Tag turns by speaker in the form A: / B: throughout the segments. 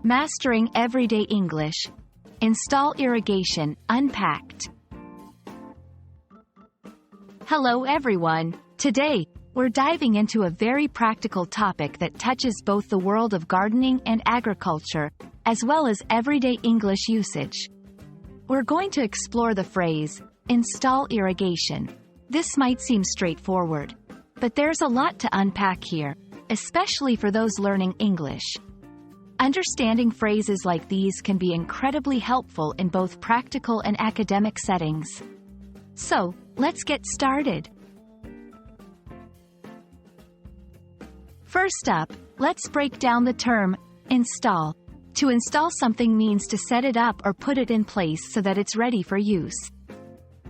A: Mastering Everyday English. Install Irrigation, Unpacked. Hello everyone. Today, we're diving into a very practical topic that touches both the world of gardening and agriculture, as well as everyday English usage. We're going to explore the phrase, install irrigation. This might seem straightforward, but there's a lot to unpack here, especially for those learning English. Understanding phrases like these can be incredibly helpful in both practical and academic settings. So, let's get started. First up, let's break down the term, install. To install something means to set it up or put it in place so that it's ready for use.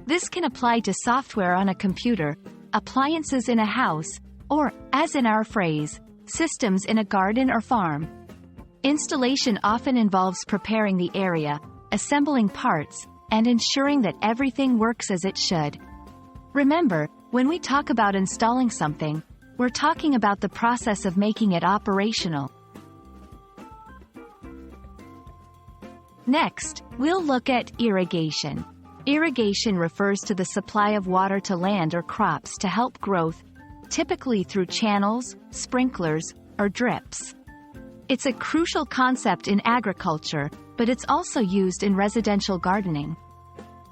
A: This can apply to software on a computer, appliances in a house, or, as in our phrase, systems in a garden or farm. Installation often involves preparing the area, assembling parts, and ensuring that everything works as it should. Remember, when we talk about installing something, we're talking about the process of making it operational. Next, we'll look at irrigation. Irrigation refers to the supply of water to land or crops to help growth, typically through channels, sprinklers, or drips. It's a crucial concept in agriculture, but it's also used in residential gardening.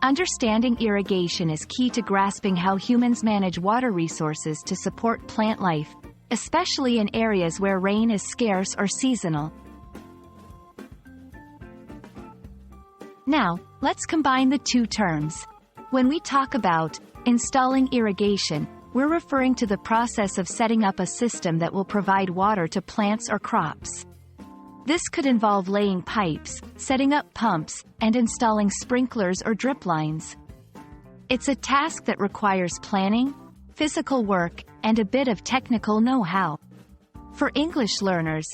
A: Understanding irrigation is key to grasping how humans manage water resources to support plant life, especially in areas where rain is scarce or seasonal. Now, let's combine the two terms. When we talk about installing irrigation, we're referring to the process of setting up a system that will provide water to plants or crops. This could involve laying pipes, setting up pumps, and installing sprinklers or drip lines. It's a task that requires planning, physical work, and a bit of technical know-how. For English learners,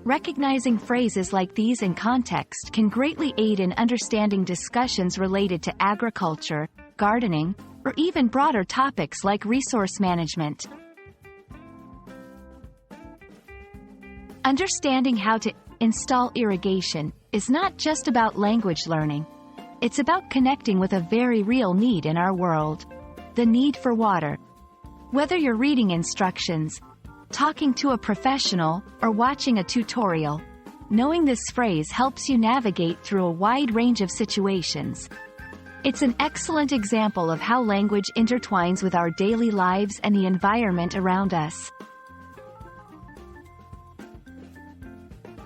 A: recognizing phrases like these in context can greatly aid in understanding discussions related to agriculture, gardening, or even broader topics like resource management. Understanding how to install irrigation is not just about language learning. It's about connecting with a very real need in our world: the need for water. Whether you're reading instructions, talking to a professional, or watching a tutorial, knowing this phrase helps you navigate through a wide range of situations. It's an excellent example of how language intertwines with our daily lives and the environment around us.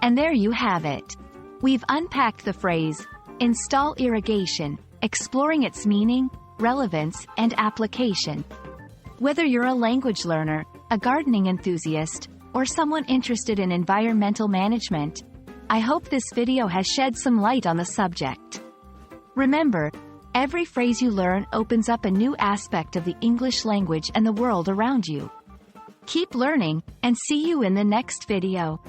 A: And there you have it. We've unpacked the phrase, install irrigation, exploring its meaning, relevance, and application. Whether you're a language learner, a gardening enthusiast, or someone interested in environmental management, I hope this video has shed some light on the subject. Remember, every phrase you learn opens up a new aspect of the English language and the world around you. Keep learning, and see you in the next video.